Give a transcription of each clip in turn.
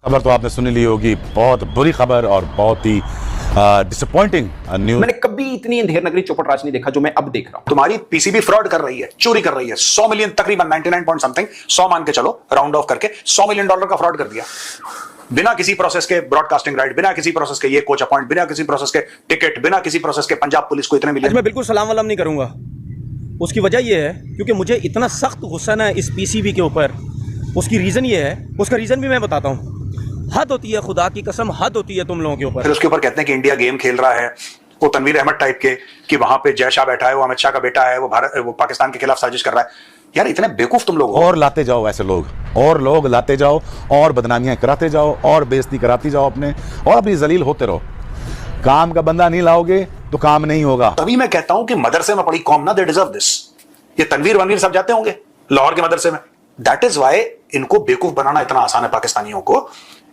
खबर तो आपने सुनी ली होगी, बहुत बुरी खबर और बहुत ही डिसअपॉइंटिंग न्यूज। मैंने कभी इतनी अंधेर नगरी चौपट राज नहीं देखा जो मैं अब देख रहा हूं। तुम्हारी पीसीबी फ्रॉड कर रही है, चोरी कर रही है। 100 मिलियन, तकरीबन 99 पॉइंट समथिंग, 100 मान के चलो, राउंड ऑफ करके $100 मिलियन का फ्रॉड कर दिया बिना किसी प्रोसेस के। ब्रॉडकास्टिंग राइट, बिना किसी प्रोसेस के ये कोच अपॉइंट, बिना किसी प्रोसेस के टिकट, बिना किसी प्रोसेस के पंजाब पुलिस को इतने मिलियन। मैं बिल्कुल सलाम वलाम नहीं करूंगा। उसकी वजह यह है क्योंकि मुझे इतना सख्त गुस्सा है इस पीसीबी के ऊपर। उसकी रीज़न ये है, उसका रीज़न भी मैं बताता हूँ। हद होती है, खुदा की कसम हद होती है तुम लोगों के ऊपर। फिर उसके ऊपर कहते हैं कि इंडिया गेम खेल रहा है, वो तनवीर अहमद टाइप के, कि वहां पे जय शाह बैठा है, वो अमित शाह का बेटा है, वो पाकिस्तान के खिलाफ साजिश कर रहा है। यार इतने बेवकूफ तुम लोग हो। और लाते जाओ ऐसे लोग, और लोग लाते जाओ, और बदनामियां कराते जाओ, और बेइज्जती कराती जाओ अपने, और अपनी जलील होते रहो। काम का बंदा नहीं लाओगे तो काम नहीं होगा। तभी मैं कहता हूं कि मदरसे में पढ़ी कौम ना, दे डिजर्व दिस। ये तनवीर वनवीर सब जाते होंगे लाहौर के मदरसे में। दैट इज वाई इनको बेवकूफ बनाना इतना आसान है पाकिस्तानियों को।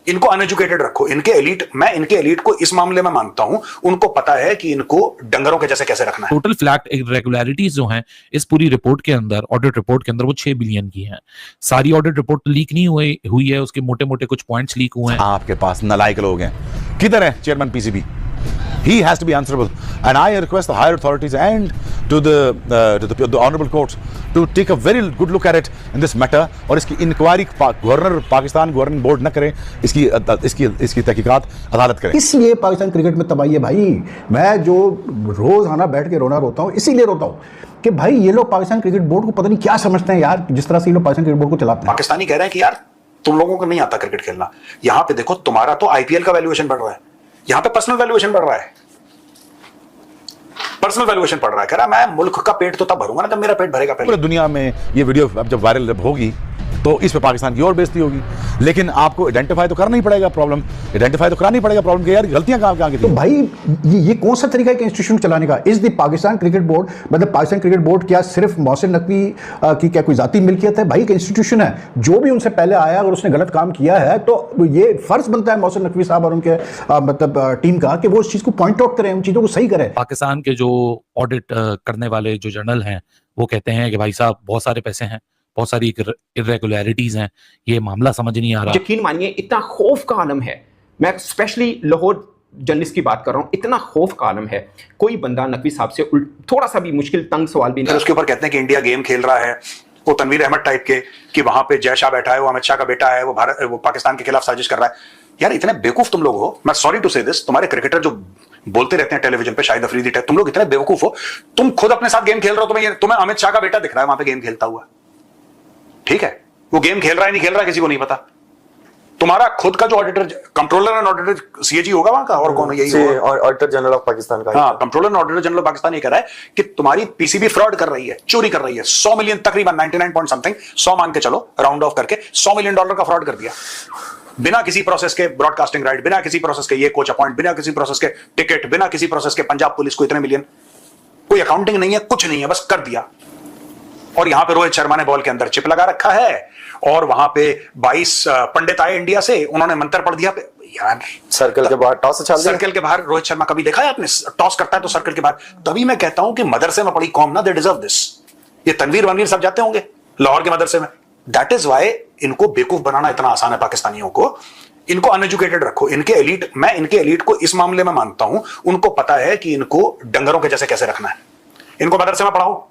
इनको अनएजुकेटेड रखो। इनके एलीट, मैं इनके एलीट को इस मामले में मानता हूं, उनको पता है कि इनको डंगरों के जैसे कैसे रखना है। टोटल फ्लैट इरेगुलरिटीज जो हैं इस पूरी रिपोर्ट के अंदर, ऑडिट रिपोर्ट के अंदर, वो 6 बिलियन की हैं। सारी ऑडिट रिपोर्ट लीक नहीं हुई है, उसके मोटे मोटे कुछ पॉइंट्स लीक हुए हैं। आपके पास नालायक लोग हैं। किधर है chairman PCB? He has to be answerable, and I request the higher authorities and to the honorable courts to take a very good look at it in this matter, और इसकी inquiry governor, Pakistan governing board न करे, इसकी तहकीकात अदालत करे। इसलिए Pakistan cricket में तबाही है भाई। मैं जो रोज आना बैठ के रोना रोता हूँ, इसीलिए रोता हूँ कि भाई ये लोग पाकिस्तान क्रिकेट बोर्ड को पता नहीं क्या समझते हैं यार, जिस तरह से ये लोग पाकिस्तान क्रिकेट बोर्ड को चलाते हैं। पाकिस्तानी कह रहे हैं कि यार तुम लोगों को नहीं आता क्रिकेट खेलना। यहां पे देखो, तुम्हारा तो आईपीएल का वैल्यूएशन बढ़ रहा है, यहां पे पर्सनल वैल्यूएशन बढ़ रहा है। पर्सनल वैल्यूएशन पड़ रहा है। कह रहा मैं मुल्क का पेट तो तब भरूंगा ना जब मेरा पेट भरेगा। पूरी दुनिया में ये वीडियो अब जब वायरल होगी तो इस पे पाकिस्तान की और बेइज्जती होगी। लेकिन आपको आइडेंटिफाई तो करना ही पड़ेगा प्रॉब्लम, आइडेंटिफाई तो करानी पड़ेगा प्रॉब्लम कि यार गलतियां कहां की थी। तो भाई ये कौन सा तरीका है इंस्टीट्यूशन चलाने का? इस द पाकिस्तान क्रिकेट बोर्ड, मतलब पाकिस्तान क्रिकेट बोर्ड क्या सिर्फ मोहसिन नकवी की क्या कोई जाती मिल्कियत है? भाई एक इंस्टीट्यूशन है, जो भी उनसे पहले आया अगर उसने गलत काम किया है तो ये फर्ज बनता है मोहसिन नकवी साहब और उनके मतलब टीम का कि वो उस चीज को पॉइंट आउट करें, उन चीजों को सही करें। पाकिस्तान के जो ऑडिट करने वाले जो जर्नल हैं वो कहते हैं कि भाई साहब बहुत सारे पैसे हैं, बहुत सारी इरेगुलरिटीज हैं, ये मामला समझ नहीं आ रहा। यकीन मानिए इतना खौफ का आलम है। मैं स्पेशली लाहौर जर्नलिस्ट की बात कर रहा हूं, इतना खौफ का आलम है। कोई बंदा नकवी साहब से थोड़ा सा भी मुश्किल तंग सवाल भी नहीं। उसके ऊपर कहते हैं कि इंडिया गेम खेल रहा है, वो तनवीर अहमद टाइप के, कि वहां पे जय शाह बैठा है, वो अमित शाह का बेटा है, वो पाकिस्तान के खिलाफ साजिश कर रहा है। यार इतने बेवकूफ तुम लोग हो। मैं सॉरी टू से दिस, तुम्हारे क्रिकेटर जो बोलते रहते हैं टेलीविजन पे, शाहिद अफरीदी टाइप, तुम लोग इतने बेवकूफ हो। तुम खुद अपने साथ गेम खेल रहे हो, तुम्हें अमित शाह का बेटा दिख रहा है वहां पे गेम खेलता हुआ। ठीक है, वो गेम खेल रहा है नहीं खेल रहा है किसी को नहीं पता। तुम्हारा खुद का जो auditor, controller and auditor CAG होगा वहां का, और कौन है? यही ऑडिटर जनरल ऑफ पाकिस्तान का। हाँ, controller and auditor general of Pakistan ये कह रहा है कि तुम्हारी पीसीबी फ्रॉड कर रही है, चोरी कर रही है। 100 मिलियन, तकरीबन 99 पॉइंट समथिंग, 100 मान के चलो, राउंड ऑफ करके $100 मिलियन का फ्रॉड कर दिया बिना किसी प्रोसेस के। ब्रॉडकास्टिंग राइट, बिना किसी प्रोसेस के ये कोच अपॉइंट, बिना किसी प्रोसेस के टिकट, बिना किसी प्रोसेस के पंजाब पुलिस को इतने मिलियन। कोई अकाउंटिंग नहीं है, कुछ नहीं है, बस कर दिया। और यहां पे रोहित शर्मा ने बॉल के अंदर चिप लगा रखा है, और वहां पे 22 पंडित आए इंडिया से, उन्होंने मंत्र पढ़ दिया। यार सर्कल के बाहर टॉस उछाल दिया। सर्कल के बाहर रोहित शर्मा कभी देखा है आपने? टॉस करता है तो सर्कल के बाहर। तभी मैं कहता हूं कि मदरसे में पढ़ी कौम ना, दे डिजर्व दिस। ये तनवीर वनवीर सब जाते होंगे लाहौर के मदरसे में। दैट इज वाई इनको बेवकूफ बनाना इतना आसान है पाकिस्तानियों को। इनको अनएजुकेटेड रखो। इनके एलीट, मैं इनके एलीट को इस मामले में मानता हूं, उनको पता है कि इनको डंगरों के जैसे कैसे रखना है। इनको मदरसे में पढ़ाओ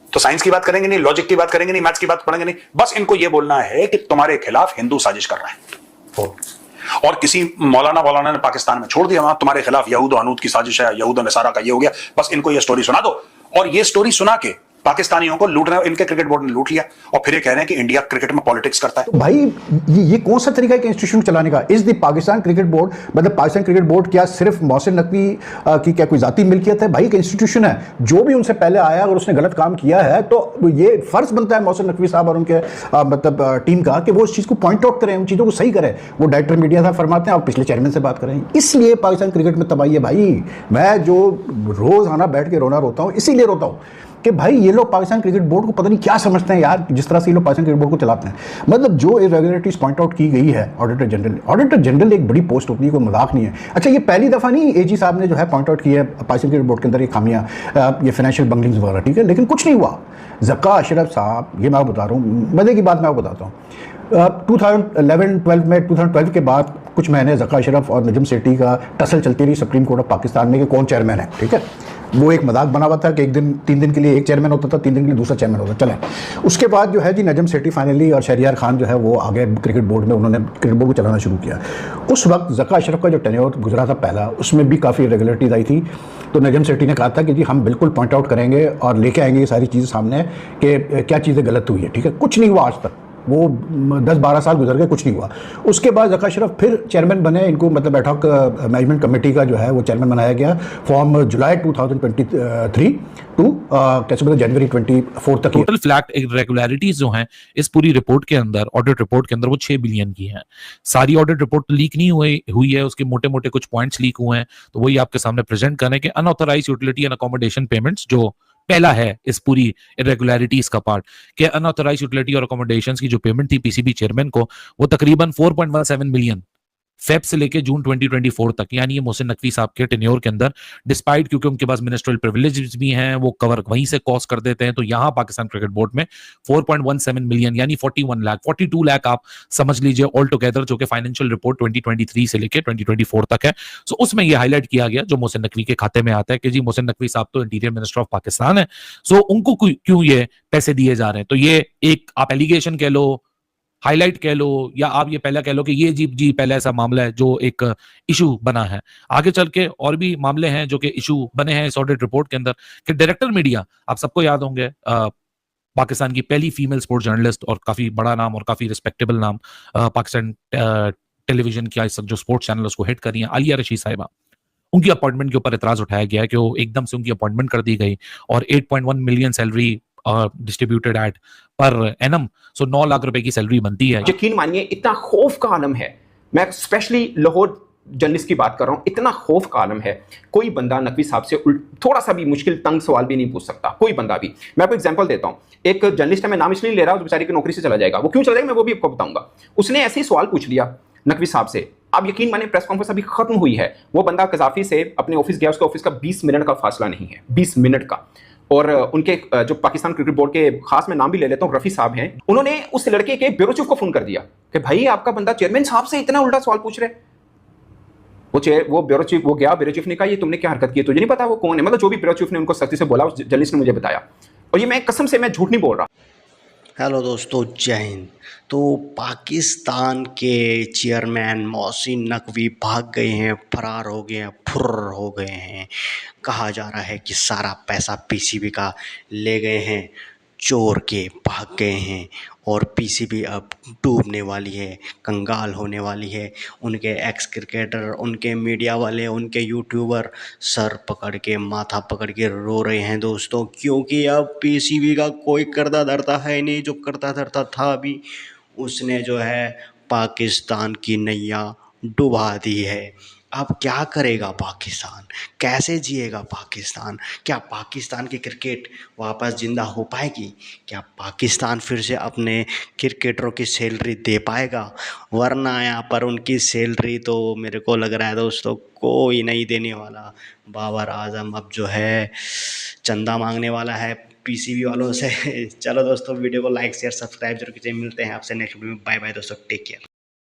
तो साइंस की बात करेंगे नहीं, लॉजिक की बात करेंगे नहीं, मैथ्स की बात पढ़ेंगे नहीं। बस इनको यह बोलना है कि तुम्हारे खिलाफ हिंदू साजिश कर रहा है, और किसी मौलाना ने पाकिस्तान में छोड़ दिया, वहां तुम्हारे खिलाफ यहूद अनूद की साजिश है, यहूद नसारा का ये हो गया। बस इनको ये स्टोरी सुना दो, और ये स्टोरी सुना के पाकिस्तानियों को लूट रहे हो। इनके क्रिकेट बोर्ड ने लूट लिया, और फिर ये कह रहे हैं कि इंडिया क्रिकेट में पॉलिटिक्स करता है। तो भाई ये कौन सा तरीका है इंस्टीट्यूशन चलाने का? इस द पाकिस्तान क्रिकेट बोर्ड, मतलब पाकिस्तान क्रिकेट बोर्ड क्या सिर्फ मोहसिन नकवी की क्या कोई जाती मिल्कियत है? भाई एक इंस्टीट्यूशन है, जो भी उनसे पहले आया अगर उसने गलत काम किया है तो ये फर्ज बनता है मोहसिन नकवी साहब और उनके मतलब टीम का कि वो उस चीज को पॉइंट आउट करें, उन चीजों को सही करें। वो डायरेक्टर मीडिया साहब फरमाते हैं, और पिछले चेयरमैन से बात करें। इसलिए पाकिस्तान क्रिकेट में तबाही है भाई। मैं जो रोज आना बैठ के रोना रोता हूँ, इसीलिए रोता हूँ कि भाई ये लोग पाकिस्तान क्रिकेट बोर्ड को पता नहीं क्या समझते हैं यार, जिस तरह से ये लोग पाकिस्तान क्रिकेट बोर्ड को चलाते हैं। मतलब जो इरेगुलरिटीज पॉइंट आउट की गई है ऑडिटर जनरल एक बड़ी पोस्ट होती है, कोई मजाक नहीं है। अच्छा, ये पहली दफ़ा नहीं एजी साहब ने जो है पॉइंट आउट किया है पाकिस्तान क्रिकेट बोर्ड के अंदर ये खामियां, ये फाइनेंशियल बंगलिंग्स वगैरह, ठीक है, लेकिन कुछ नहीं हुआ। ज़का अशरफ साहब, ये मैं बता रहा हूँ, मज़े की बात मैं आपको बताता हूँ, 2011-12 में 2012 के बाद कुछ महीने ज़का अशरफ और नजम सेठी का टसल चलती रही सुप्रीम कोर्ट ऑफ पाकिस्तान में कि कौन चेयरमैन है, ठीक है। वो एक मजाक बना हुआ था कि एक दिन 3 दिन के लिए एक चेयरमैन होता था, 3 दिन के लिए दूसरा चेयरमैन होता था, चले। उसके बाद जो है जी नजम सेठी फाइनली और शहरियार खान जो है वो आ गए क्रिकेट बोर्ड में, उन्होंने क्रिकेट बोर्ड को चलाना शुरू किया। उस वक्त ज़का अशरफ का जो टेन्योर गुजरा था पहला, उसमें भी काफ़ी इरेगुलरिटीज़ आई थी। तो नजम सेठी ने कहा था कि जी हम बिल्कुल पॉइंट आउट करेंगे और लेके आएंगे ये सारी चीज़ें सामने कि क्या चीज़ें गलत हुई है, ठीक है। कुछ नहीं हुआ आज तक, वो 10-12 साल गुजर गए, कुछ नहीं हुआ। उसके बाद ज़का अशरफ फिर चेयरमैन बने, इनको मतलब एडहॉक मैनेजमेंट कमेटी का जो है वो चेयरमैन बनाया गया फ्रॉम जुलाई 2023 टू कैसे बोलते जनवरी 24 तक। टोटल फ्लैट इरेगुलरिटीज जो हैं इस पूरी रिपोर्ट के अंदर, ऑडिट रिपोर्ट के अंदर, वो 6 बिलियन की हैं। सारी ऑडिट रिपोर्ट लीक नहीं हुई है, उसके मोटे मोटे कुछ पॉइंट्स लीक हुए हैं, तो वही आपके सामने प्रेजेंट करें कि unauthorised utility and accommodation payments जो पहला है इस पूरी इरेगुलरिटीज का पार्ट, कि अनऑथराइज्ड यूटिलिटी और अकोमोडेशंस की जो पेमेंट थी पीसीबी चेयरमैन को, वो तकरीबन 4.17 मिलियन फेब से लेके जून 2024 तक, यानी ये मोहसिन नकवी साहब के टेन्योर के अंदर, डिस्पाइट क्योंकि उनके पास मिनिस्ट्रियल प्रिविलेजेस भी हैं, वो कवर वहीं से कॉस्ट कर देते हैं, तो यहां पाकिस्तान क्रिकेट बोर्ड में 4.17 मिलियन यानी 41 लाख 42 लाख आप समझ लीजिए ऑल टुगेदर, जो कि फाइनेंशियल रिपोर्ट 2023 से लेके 2024 तक है। सो उसमें ये हाईलाइट किया गया जो मोहसिन नकवी के खाते में आता है कि जी मोहसिन नकवी साहब तो इंटीरियर मिनिस्टर ऑफ पाकिस्तान है, सो उनको क्यों ये पैसे दिए जा रहे हैं। तो ये एक आप एलिगेशन कह लो, हाईलाइट कह लो, या आप ये पहला कह लो कि ये जी पहला ऐसा मामला है जो एक इशू बना है। आगे चल के और भी मामले हैं जो कि इशू बने हैं इस ऑडिट रिपोर्ट के अंदर, कि डायरेक्टर मीडिया, आप सबको याद होंगे, पाकिस्तान की पहली फीमेल स्पोर्ट्स जर्नलिस्ट और काफी बड़ा नाम और काफी रिस्पेक्टेबल नाम, पाकिस्तान टेलीविजन की आज तक जो स्पोर्ट्स चैनल उसको हिट कर रही है, आलिया रशीद साहिबा, उनकी अपॉइंटमेंट के ऊपर एतराज उठाया गया है कि वो एकदम से उनकी अपॉइंटमेंट कर दी गई और 8.1 million salary distributed at per annum, so 9 lakh रुपए की सैलरी बनती है। यकीन मानिए इतना खौफ का आलम है, मैं स्पेशली लाहौर जर्नलिस्ट की बात कर रहा हूं, इतना खौफ का आलम है, कोई बंदा नकवी साहब से थोड़ा सा भी मुश्किल तंग सवाल भी नहीं पूछ सकता, कोई बंदा भी। मैं आपको एग्जांपल देता हूं, एक जर्नलिस्ट है, मैं नाम इसलिए नहीं ले रहा, उस बेचारे की नौकरी से चला जाएगा, वो क्यों चला जाएगा मैं वो भी आपको बताऊंगा। उसने ऐसे ही सवाल पूछ लिया नकवी साहब से, आप यकीन मानिए प्रेस कॉन्फ्रेंस अभी खत्म हुई है, वो बंदा कजाफी से अपने ऑफिस गया, उसका ऑफिस का 20 मिनट का फासला नहीं है, 20 मिनट का। और उनके जो पाकिस्तान क्रिकेट बोर्ड के खास मैं नाम भी ले लेता हूं, रफी साहब हैं, उन्होंने उस लड़के के ब्यूरो चीफ को फोन कर दिया कि भाई आपका बंदा चेयरमैन साहब से इतना उल्टा सवाल पूछ रहे। वो ब्यूरो चीफ, वो गया, ब्यूरो चीफ ने कहा ये तुमने क्या हरकत की है, तुझे नहीं पता वो कौन है, मतलब जो भी ब्यूरो चीफ ने उनको सख्ती से बोला, उस जर्नलिस्ट ने मुझे बताया, और ये मैं कसम से मैं झूठ नहीं बोल रहा। हेलो दोस्तों, जय हिंद। तो पाकिस्तान के चेयरमैन मोहसिन नकवी भाग गए हैं, फरार हो गए हैं, फुर्र हो गए हैं। कहा जा रहा है कि सारा पैसा पीसीबी का ले गए हैं, चोर के भाग गए हैं, और पीसीबी अब डूबने वाली है, कंगाल होने वाली है। उनके एक्स क्रिकेटर, उनके मीडिया वाले, उनके यूट्यूबर सर पकड़ के, माथा पकड़ के रो रहे हैं दोस्तों, क्योंकि अब पीसीबी का कोई करता धरता है नहीं। जो करता धरता था अभी, उसने जो है पाकिस्तान की नैया डुबा दी है। अब क्या करेगा पाकिस्तान, कैसे जिएगा पाकिस्तान? क्या पाकिस्तान की क्रिकेट वापस ज़िंदा हो पाएगी? क्या पाकिस्तान फिर से अपने क्रिकेटरों की सैलरी दे पाएगा? वरना यहाँ पर उनकी सैलरी तो मेरे को लग रहा है दोस्तों कोई नहीं देने वाला। बाबर आजम अब जो है चंदा मांगने वाला है पीसीबी वालों से। चलो दोस्तों, वीडियो को लाइक शेयर सब्सक्राइब जरूर कीजिए। मिलते हैं आपसे नेक्स्ट वीडियो में। बाय बाय दोस्तों, टेक केयर।